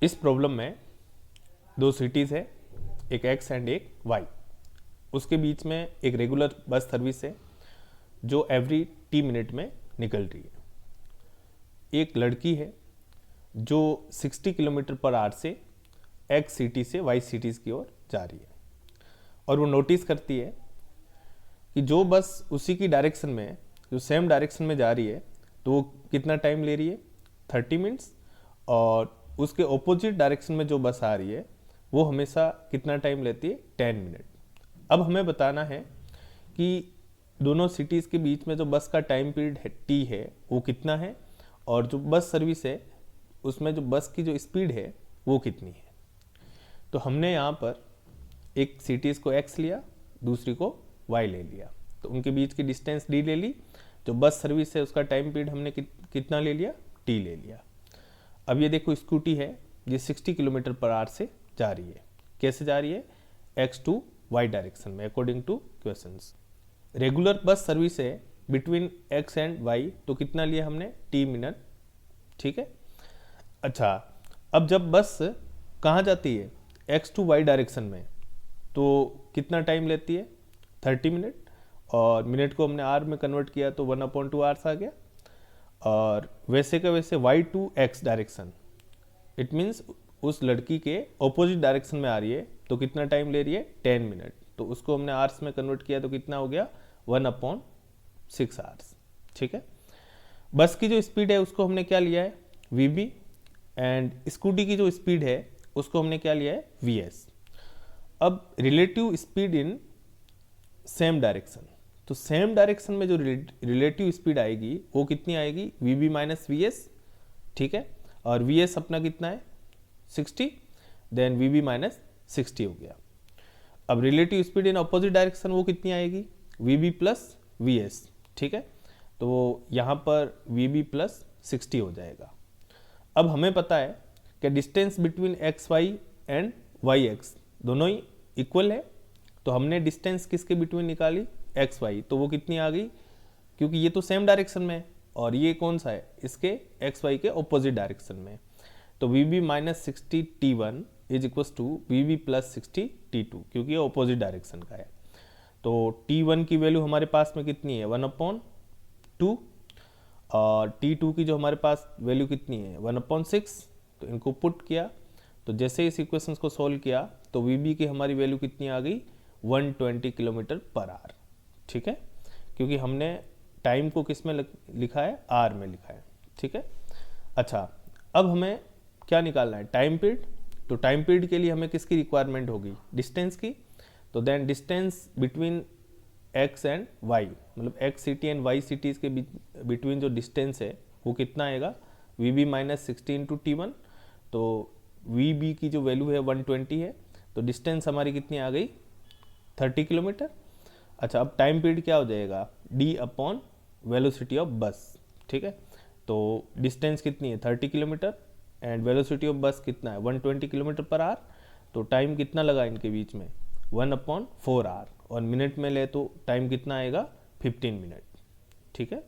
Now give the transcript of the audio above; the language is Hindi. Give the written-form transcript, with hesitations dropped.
इस प्रॉब्लम में दो सिटीज़ है, एक एक्स एंड एक वाई। उसके बीच में एक रेगुलर बस सर्विस है जो एवरी टी मिनट में निकल रही है। एक लड़की है जो 60 किलोमीटर पर आवर से एक्स सिटी से वाई सिटीज़ की ओर जा रही है, और वो नोटिस करती है कि जो बस उसी की डायरेक्शन में है, जो सेम डायरेक्शन में जा रही है, तो वो कितना टाइम ले रही है, 30 मिनट्स। और उसके ऑपोजिट डायरेक्शन में जो बस आ रही है वो हमेशा कितना टाइम लेती है, 10 मिनट। अब हमें बताना है कि दोनों सिटीज़ के बीच में जो बस का टाइम पीरियड है टी है वो कितना है, और जो बस सर्विस है उसमें जो बस की जो स्पीड है वो कितनी है। तो हमने यहाँ पर एक सिटीज़ को एक्स लिया, दूसरी को वाई ले लिया, तो उनके बीच की डिस्टेंस डी ले ली। जो बस सर्विस है उसका टाइम पीरियड हमने कितना ले लिया, टी ले लिया। अब ये देखो स्कूटी है, ये 60 किलोमीटर पर आवर से जा रही है। कैसे जा रही है, एक्स टू वाई डायरेक्शन में, according two questions. Regular bus service है बिटवीन एक्स एंड वाई, तो कितना लिया हमने, टी मिनट। ठीक है। अच्छा, अब जब बस कहाँ जाती है, एक्स टू वाई डायरेक्शन में, तो कितना टाइम लेती है, 30 मिनट। और मिनट को हमने आर में कन्वर्ट किया तो 1/2 आवर्स आ गया। और वैसे का वैसे Y to X direction, it means उस लड़की के ऑपोजिट डायरेक्शन में आ रही है, तो कितना टाइम ले रही है, 10 मिनट। तो उसको हमने आवर्स में कन्वर्ट किया तो कितना हो गया, 1/6 आवर्स। ठीक है। बस की जो स्पीड है उसको हमने क्या लिया है, वी, एंड स्कूटी की जो स्पीड है उसको हमने क्या लिया है, वी। अब relative speed in same direction, तो सेम डायरेक्शन में जो रिलेटिव स्पीड आएगी वो कितनी आएगी, V B minus V S. ठीक है। और वी एस अपना कितना है, 60, देन वी बी माइनस 60 हो गया। अब relative speed in opposite direction वो कितनी आएगी, V B plus V S. ठीक है। तो यहाँ पर वी बी प्लस 60 हो जाएगा। अब हमें पता है कि distance between X Y and Y X दोनों ही इक्वल है, तो हमने डिस्टेंस किसके बिटवीन निकाली, एक्स वाई, तो वो कितनी आ गई, क्योंकि ये तो सेम डायरेक्शन में है और ये कौन सा है, इसके एक्स वाई के ऑपोजिट डायरेक्शन में। तो V B minus 60 T1 is equal to V B plus 60 T2, क्योंकि ये ऑपोजिट डायरेक्शन का है। तो T1 की वैल्यू हमारे पास में कितनी है, 1/2, और T2 की जो हमारे पास वैल्यू कितनी है, 1/6। तो इनको पुट किया, तो जैसे इस इक्वेशन को सॉल्व किया तो वी बी की हमारी वैल्यू कितनी आ गई, 120 किलोमीटर पर आवर। ठीक है, क्योंकि हमने टाइम को किस में लिखा है, आर में लिखा है। ठीक है। अच्छा, अब हमें क्या निकालना है, टाइम पीरियड। तो टाइम पीरियड के लिए हमें किसकी रिक्वायरमेंट होगी, डिस्टेंस की। तो then distance between X and Y, मतलब X city and Y cities के बिटवीन जो डिस्टेंस है वो कितना आएगा, we B minus 60 into T1। तो वी बी की जो वैल्यू है 120 है, तो डिस्टेंस हमारी कितनी आ गई, 30 किलोमीटर। अच्छा, अब टाइम पीरियड क्या हो जाएगा, डी अपॉन वेलोसिटी ऑफ बस। ठीक है। तो डिस्टेंस कितनी है, 30 किलोमीटर, एंड वेलोसिटी ऑफ बस कितना है, 120 किलोमीटर पर आवर। तो टाइम कितना लगा इनके बीच में, 1/4 आवर, और मिनट में ले तो टाइम कितना आएगा, 15 मिनट। ठीक है।